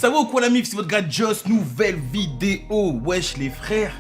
Ça va ou quoi la mif, c'est votre gars Joss, nouvelle vidéo. Wesh les frères,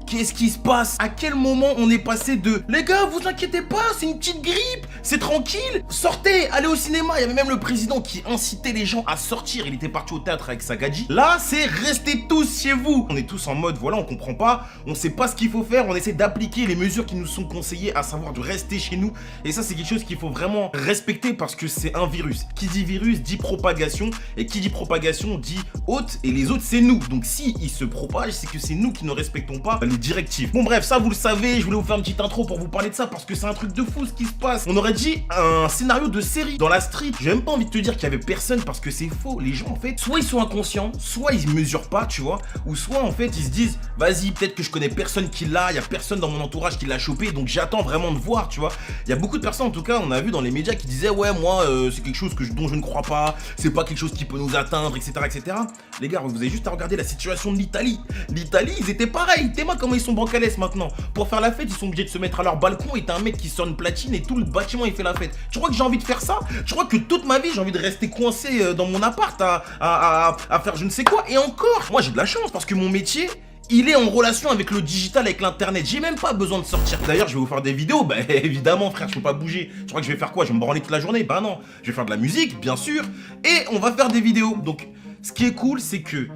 qu'est-ce qui se passe? À quel moment on est passé de les gars, vous inquiétez pas, c'est une petite grippe, c'est tranquille, sortez, allez au cinéma. Il y avait même le président qui incitait les gens à sortir, il était parti au théâtre avec sa gadji. Là, c'est restez tous chez vous. On est tous en mode, voilà, on comprend pas, on sait pas ce qu'il faut faire, on essaie d'appliquer les mesures qui nous sont conseillées, à savoir de rester chez nous. Et ça, c'est quelque chose qu'il faut vraiment respecter parce que c'est un virus. Qui dit virus dit propagation, et qui dit propagation dit hôte, et les autres, c'est nous. Donc si il se propage, c'est que c'est nous qui ne respectons pas les directives. Bon bref, ça vous le savez, je voulais vous faire une petite intro pour vous parler de ça parce que c'est un truc de fou ce qui se passe. On aurait dit un scénario de série dans la street. J'ai même pas envie de te dire qu'il y avait personne parce que c'est faux. Les gens en fait, soit ils sont inconscients, soit ils mesurent pas, tu vois, ou soit en fait ils se disent vas-y, peut-être que je connais personne qui l'a, il y a personne dans mon entourage qui l'a chopé, donc j'attends vraiment de voir, tu vois. Il y a beaucoup de personnes en tout cas, on a vu dans les médias qui disaient ouais moi c'est quelque chose dont je ne crois pas, c'est pas quelque chose qui peut nous atteindre, etc., etc. Les gars, vous avez juste à regarder la situation de l'Italie. L'Italie, ils étaient pareils. T'es moi comment ils sont bancalès maintenant. Pour faire la fête, ils sont obligés de se mettre à leur balcon et t'as un mec qui sort une platine et tout le bâtiment il fait la fête. Tu crois que j'ai envie de faire ça? Tu crois que toute ma vie j'ai envie de rester coincé dans mon appart à faire je ne sais quoi? Et encore, moi j'ai de la chance parce que mon métier, il est en relation avec le digital, avec l'internet. J'ai même pas besoin de sortir. D'ailleurs, je vais vous faire des vidéos. Bah évidemment, frère, je peux pas bouger. Tu crois que je vais faire quoi? Je vais me branler toute la journée? Bah non. Je vais faire de la musique, bien sûr. Et on va faire des vidéos. Donc, ce qui est cool, c'est que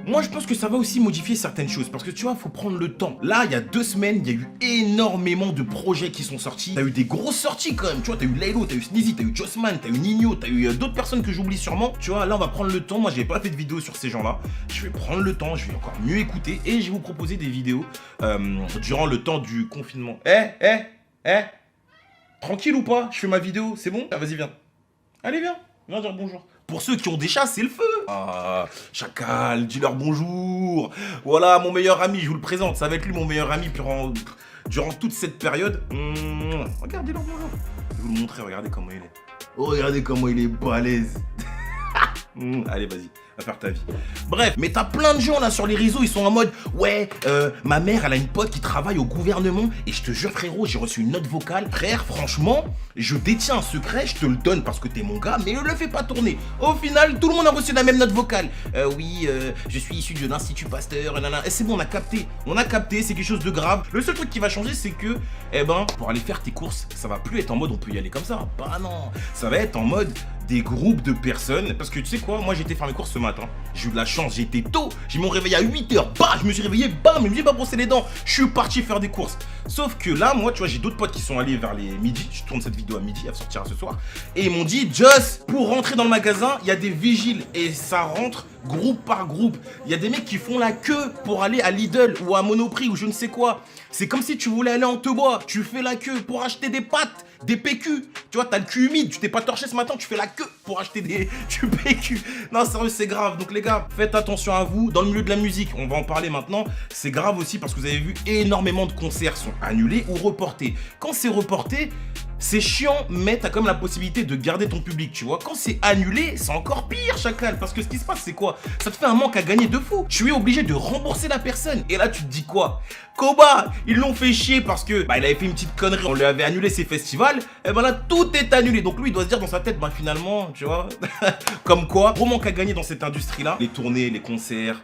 moi, je pense que ça va aussi modifier certaines choses parce que tu vois, faut prendre le temps. Là, il y a 2 semaines, il y a eu énormément de projets qui sont sortis. T'as eu des grosses sorties quand même. Tu vois, t'as eu Laylo, t'as eu Sneezy, t'as eu Jossman, t'as eu Nino, t'as eu d'autres personnes que j'oublie sûrement. Tu vois, là, on va prendre le temps. Moi, j'avais pas fait de vidéo sur ces gens-là. Je vais prendre le temps, je vais encore mieux écouter et je vais vous proposer des vidéos durant le temps du confinement. Tranquille ou pas? Je fais ma vidéo, c'est bon? Ah, vas-y, viens. Allez, viens dire bonjour. Pour ceux qui ont des chats, c'est le feu. Ah, chacal, dis-leur bonjour. Voilà, mon meilleur ami, je vous le présente. Ça va être lui, mon meilleur ami, durant toute cette période. Regardez-leur bonjour. Je vais vous le montrer, regardez comment il est. Oh, regardez comment il est balèze. Allez, vas-y, va faire ta vie. Bref, mais t'as plein de gens là sur les réseaux, ils sont en mode ouais, ma mère, elle a une pote qui travaille au gouvernement et je te jure frérot, j'ai reçu une note vocale. Frère, franchement, je détiens un secret, je te le donne parce que t'es mon gars, mais ne le fais pas tourner. Au final, tout le monde a reçu la même note vocale. Oui, je suis issu de l'Institut Pasteur, nanana. Et c'est bon, on a capté, c'est quelque chose de grave. Le seul truc qui va changer, c'est que, pour aller faire tes courses, ça va plus être en mode on peut y aller comme ça. Bah non, ça va être en mode des groupes de personnes, parce que tu sais quoi, moi j'ai été faire mes courses ce matin, j'ai eu de la chance, j'ai été tôt, j'ai mon réveil à 8h, bah je me suis réveillé, bam, je me suis pas brossé les dents, je suis parti faire des courses. Sauf que là, moi tu vois, j'ai d'autres potes qui sont allés vers les midi, je tourne cette vidéo à midi, elle sortira ce soir, et ils m'ont dit, Joss, pour rentrer dans le magasin, il y a des vigiles, et ça rentre groupe par groupe. Il y a des mecs qui font la queue pour aller à Lidl ou à Monoprix ou je ne sais quoi. C'est comme si tu voulais aller en Tebois, tu fais la queue pour acheter des pâtes, des PQ. Tu vois, t'as le cul humide, tu t'es pas torché ce matin, tu fais la queue pour acheter du PQ. Non, sérieux, c'est grave. Donc les gars, faites attention à vous. Dans le milieu de la musique, on va en parler maintenant. C'est grave aussi parce que vous avez vu énormément de concerts sont annulés ou reportés. Quand c'est reporté, c'est chiant, mais t'as quand même la possibilité de garder ton public, tu vois. Quand c'est annulé, c'est encore pire, chacal. Parce que ce qui se passe, c'est quoi? Ça te fait un manque à gagner de fou. Tu es obligé de rembourser la personne. Et là, tu te dis quoi? Koba, ils l'ont fait chier parce que il avait fait une petite connerie, on lui avait annulé ses festivals, et ben là tout est annulé. Donc lui il doit se dire dans sa tête, finalement, tu vois, comme quoi, gros manque à gagner dans cette industrie là. Les tournées, les concerts,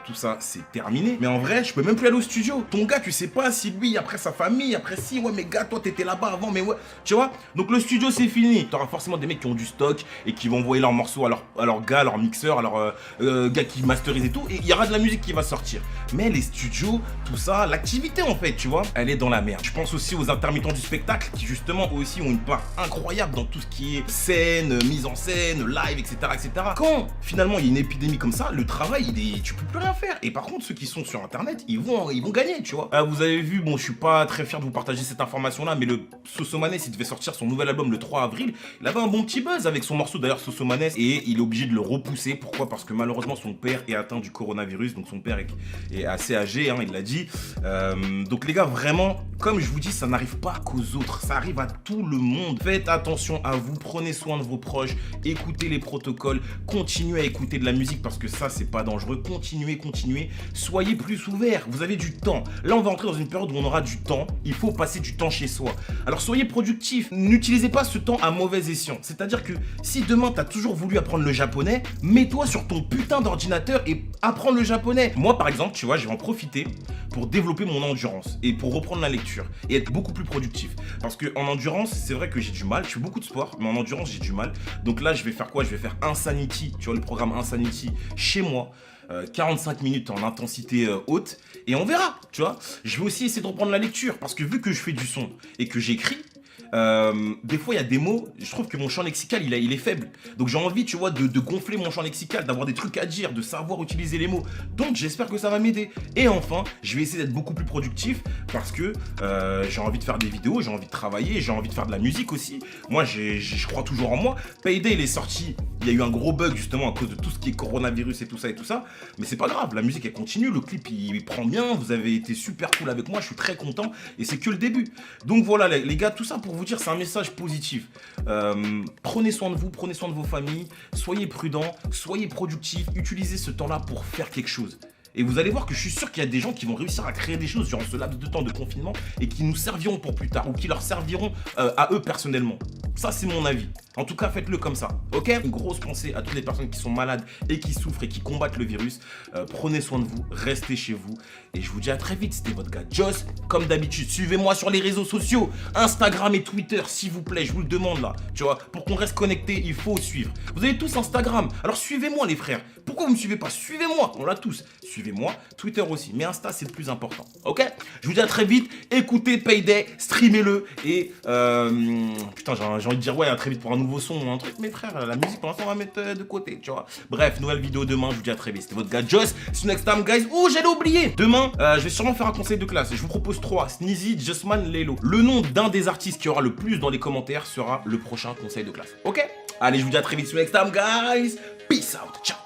tout ça c'est terminé. Mais en vrai, je peux même plus aller au studio. Ton gars, tu sais pas si lui, après sa famille, après si, ouais mais gars, toi t'étais là-bas avant, mais ouais, tu vois. Donc le studio c'est fini. T'auras forcément des mecs qui ont du stock et qui vont envoyer leurs morceaux à leurs gars, à leurs mixeurs, à leurs gars qui masterisent et tout, et il y aura de la musique qui va sortir. Mais les studios, tout ça, l'activité en fait, tu vois, elle est dans la merde. Je pense aussi aux intermittents du spectacle qui justement aussi ont une part incroyable dans tout ce qui est scène, mise en scène, live, etc., etc. Quand finalement il y a une épidémie comme ça, le travail, tu peux plus rien faire. Et par contre, ceux qui sont sur internet, ils vont gagner, tu vois. Vous avez vu, bon, je suis pas très fier de vous partager cette information là, mais le Sosomanes, il devait sortir son nouvel album le 3 avril. Il avait un bon petit buzz avec son morceau d'ailleurs, Sosomanes, et il est obligé de le repousser. Pourquoi? Parce que malheureusement son père est atteint du coronavirus, donc son père est assez âgé, hein, il l'a dit. Donc les gars, vraiment, comme je vous dis, ça n'arrive pas qu'aux autres, ça arrive à tout le monde. Faites attention à vous, prenez soin de vos proches, écoutez les protocoles, continuez à écouter de la musique parce que ça, c'est pas dangereux. Continuez, soyez plus ouverts, vous avez du temps. Là, on va entrer dans une période où on aura du temps, il faut passer du temps chez soi. Alors soyez productifs. productif. N'utilisez pas ce temps à mauvais escient. C'est-à-dire que si demain t'as toujours voulu apprendre le japonais, mets-toi sur ton putain d'ordinateur et apprends le japonais. Moi par exemple, tu vois, je vais en profiter pour développer mon endurance et pour reprendre la lecture et être beaucoup plus productif. Parce que en endurance, c'est vrai que j'ai du mal, je fais beaucoup de sport, mais en endurance j'ai du mal. Donc là, je vais faire quoi? Je vais faire Insanity, tu vois le programme Insanity chez moi. 45 minutes en intensité haute et on verra, tu vois. Je vais aussi essayer de reprendre la lecture parce que vu que je fais du son et que j'écris, des fois il y a des mots, je trouve que mon champ lexical il est faible. Donc j'ai envie, tu vois, de gonfler mon champ lexical, d'avoir des trucs à dire, de savoir utiliser les mots. Donc j'espère que ça va m'aider. Et enfin, je vais essayer d'être beaucoup plus productif parce que j'ai envie de faire des vidéos, j'ai envie de travailler, j'ai envie de faire de la musique aussi. Moi, je crois toujours en moi. Payday, il est sorti, il y a eu un gros bug justement à cause de tout ce qui est coronavirus et tout ça. Mais c'est pas grave, la musique elle continue, le clip il prend bien, vous avez été super cool avec moi, je suis très content et c'est que le début. Donc voilà les gars, tout ça pour vous dire, c'est un message positif. Prenez soin de vous, prenez soin de vos familles, soyez prudents, soyez productifs, utilisez ce temps-là pour faire quelque chose. Et vous allez voir que je suis sûr qu'il y a des gens qui vont réussir à créer des choses durant ce laps de temps de confinement et qui nous serviront pour plus tard ou qui leur serviront à eux personnellement. Ça, c'est mon avis. En tout cas, faites-le comme ça, ok? Une grosse pensée à toutes les personnes qui sont malades et qui souffrent et qui combattent le virus. Prenez soin de vous, restez chez vous. Et je vous dis à très vite, c'était votre gars Joss. Comme d'habitude, suivez-moi sur les réseaux sociaux, Instagram et Twitter, s'il vous plaît, je vous le demande là. Tu vois, pour qu'on reste connecté, il faut suivre. Vous avez tous Instagram, alors suivez-moi les frères. Pourquoi vous me suivez pas? Suivez-moi, on l'a tous. Suivez-moi, Twitter aussi, mais Insta c'est le plus important, ok? Je vous dis à très vite, écoutez Payday, streamez-le et putain j'ai envie de dire ouais à très vite pour un nouveau son ou un truc, mais frère la musique pour l'instant on va mettre de côté, tu vois. Bref, nouvelle vidéo demain, je vous dis à très vite, c'était votre gars Joss, see you next time guys. Oh j'allais oublier, demain je vais sûrement faire un conseil de classe, je vous propose 3, Sneezy, Justman, Lelo. Le nom d'un des artistes qui aura le plus dans les commentaires sera le prochain conseil de classe, ok? Allez je vous dis à très vite, see you next time guys, peace out, ciao.